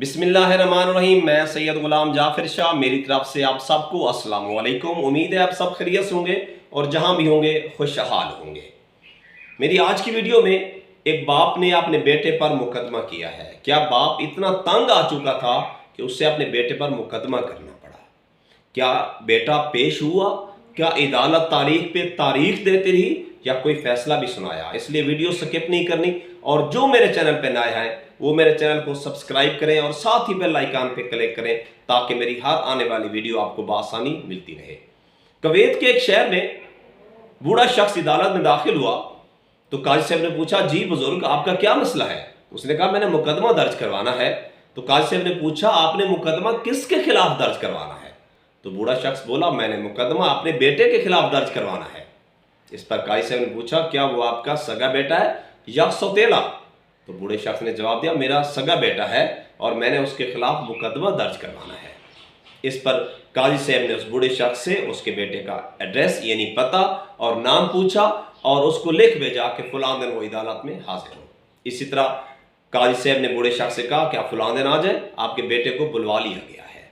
बिस्मिल्लाहिर्रहमानिर्रहीम। मैं सैयद गुलाम जाफिर शाह, मेरी तरफ से आप सबको अस्सलाम वालेकुम। उम्मीद है आप सब खैरियत से होंगे और जहां भी होंगे खुशहाल होंगे। मेरी आज की वीडियो में एक बाप ने अपने बेटे पर मुकदमा किया है। क्या बाप इतना तंग आ चुका था कि उससे अपने बेटे पर मुकदमा करना पड़ा? क्या बेटा पेश हुआ? क्या अदालत तारीख पे तारीख देती रही या कोई फैसला भी सुनाया? इसलिए वीडियो स्किप नहीं करनी और जो मेरे चैनल पे नए हैं वो मेरे चैनल को सब्सक्राइब करें और साथ ही बेल आइकन पे क्लिक करें ताकि मेरी हर आने वाली वीडियो आपको बआसानी मिलती रहे। कुवैत के एक शहर में बूढ़ा शख्स अदालत में दाखिल हुआ तो काजी साहब ने पूछा, जी बुजुर्ग आपका क्या मसला है? उसने कहा, मैंने मुकदमा दर्ज करवाना है। तो काजी साहब ने पूछा, आपने मुकदमा किसके खिलाफ दर्ज करवाना है? तो बूढ़ा शख्स बोला, मैंने मुकदमा अपने बेटे के खिलाफ दर्ज करवाना है। इस पर काजी साहब ने पूछा, क्या वो आपका सगा बेटा है या सौतेला? तो बूढ़े शख्स ने जवाब दिया, मेरा सगा बेटा है और मैंने उसके खिलाफ मुकदमा दर्ज करवाना है। इस पर काजी साहब ने उस बूढ़े शख्स से उसके बेटे का एड्रेस यानी पता और नाम पूछा और उसको लिख भेजा कि फलां दिन वो अदालत में हाजिर हो। इसी तरह काजी साहब ने बूढ़े शख्स से कहा कि आप फलां दिन आ जाए, आपके बेटे को बुलवा लिया गया है।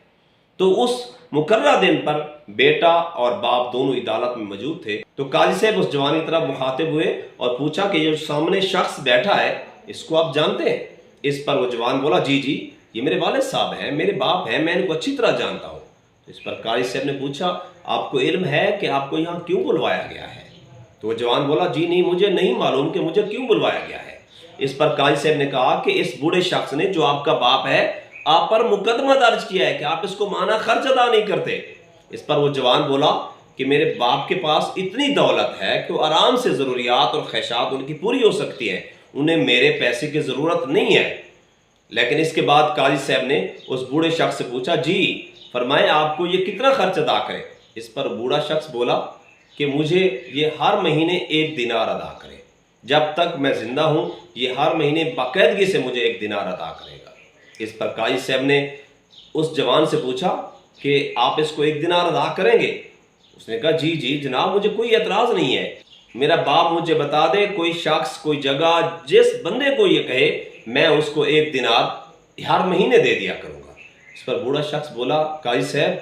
तो उस मुकर्रर दिन पर बेटा और बाप दोनों अदालत में मौजूद थे। तो काजी साहब उस जवान की तरफ मुखातिब हुए और पूछा कि जो सामने शख्स बैठा है इसको आप जानते हैं? इस पर वो जवान बोला, जी जी ये मेरे वालिद साहब हैं, मेरे बाप हैं, मैं इनको अच्छी तरह जानता हूँ। इस पर काजी साहब ने पूछा, आपको इल्म है कि आपको यहाँ क्यों बुलवाया गया है? तो वो जवान बोला, जी नहीं, मुझे नहीं मालूम कि मुझे क्यों बुलवाया गया है। इस पर काजी साहब ने कहा कि इस बूढ़े शख्स ने जो आपका बाप है आप पर मुकदमा दर्ज किया है कि आप इसको माना खर्च अदा नहीं करते। इस पर वो जवान बोला कि मेरे बाप के पास इतनी दौलत है कि वो आराम से ज़रूरियात और ख्वाहिशात उनकी पूरी हो सकती है, उन्हें मेरे पैसे की ज़रूरत नहीं है। लेकिन इसके बाद काजी साहब ने उस बूढ़े शख्स से पूछा, जी फरमाए आपको ये कितना खर्च अदा करें? इस पर बूढ़ा शख्स बोला कि मुझे ये हर महीने 1 दिनार अदा करे, जब तक मैं जिंदा हूँ ये हर महीने बाकायदगी से मुझे 1 दिनार अदा करेगा। इस पर काजी साहब ने उस जवान से पूछा कि आप इसको 1 दिनार अदा करेंगे? उसने कहा, जी जी जनाब, मुझे कोई एतराज़ नहीं है, मेरा बाप मुझे बता दे कोई शख्स कोई जगह, जिस बंदे को ये कहे मैं उसको 1 दिनार हर महीने दे दिया करूँगा। इस पर बूढ़ा शख्स बोला, काजी साहब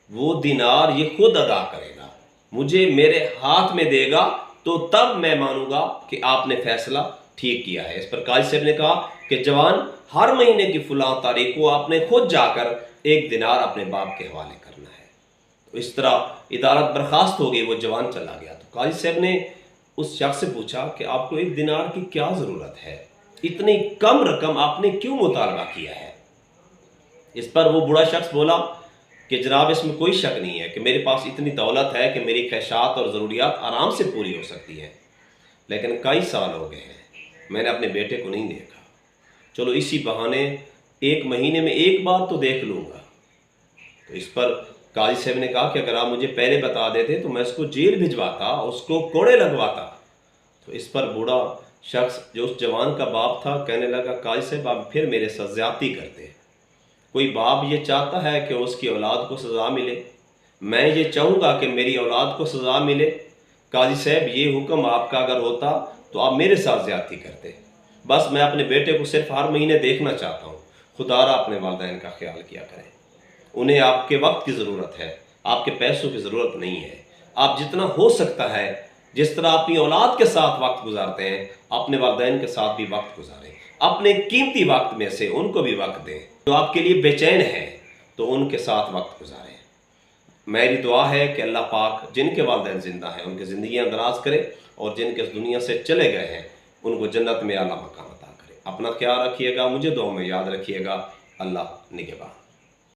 वो दिनार ये खुद अदा करेगा, मुझे मेरे हाथ में देगा तो तब मैं मानूंगा कि आपने फैसला ठीक किया है। इस पर काजी साहब ने कहा कि जवान हर महीने की फलां तारीख को आपने खुद जाकर 1 दिनार अपने बाप के हवाले करना है। तो इस तरह अदालत बर्खास्त हो गई, वो जवान चला गया। तो काजी साहब ने उस शख्स से पूछा कि आपको 1 दिनार की क्या ज़रूरत है, इतनी कम रकम आपने क्यों मुतालबा किया है? इस पर वो बूढ़ा शख्स बोला कि जनाब इसमें कोई शक नहीं है कि मेरे पास इतनी दौलत है कि मेरी ख्वाहिशात और ज़रूरियात आराम से पूरी हो सकती हैं, लेकिन कई साल हो गए हैं मैंने अपने बेटे को नहीं देखा, चलो इसी बहाने 1 महीने में 1 बार तो देख लूँगा। तो इस पर काजी साहब ने कहा कि अगर आप मुझे पहले बता देते तो मैं उसको जेल भिजवाता, उसको कोड़े लगवाता। तो इस पर बूढ़ा शख्स जो उस जवान का बाप था कहने लगा, काजी साहब आप फिर मेरे साथ ज़्यादती करते हैं। कोई बाप ये चाहता है कि उसकी औलाद को सज़ा मिले, मैं ये चाहूँगा कि मेरी औलाद को सज़ा मिले। काजी साहब ये हुक्म आपका अगर होता तो आप मेरे साथ ज़्यादती करते। बस मैं अपने बेटे को सिर्फ हर महीने देखना चाहता हूँ। खुदारा अपने वालिदैन का ख्याल किया करें, उन्हें आपके वक्त की ज़रूरत है, आपके पैसों की ज़रूरत नहीं है। आप जितना हो सकता है जिस तरह अपनी औलाद के साथ वक्त गुजारते हैं अपने वालिदैन के साथ भी वक्त गुजारें, अपने कीमती वक्त में से उनको भी वक्त दें। जो आपके लिए बेचैन है तो उनके साथ वक्त गुजारें। मेरी दुआ है कि अल्लाह पाक जिनके वालिदैन ज़िंदा हैं उनकी ज़िंदगियाँ दराज करे और जिनके इस दुनिया से चले गए हैं उनको जन्नत में आला मकाम अता करे। अपना ख्याल रखिएगा, मुझे दुआ में याद रखिएगा। अल्लाह निगहबान।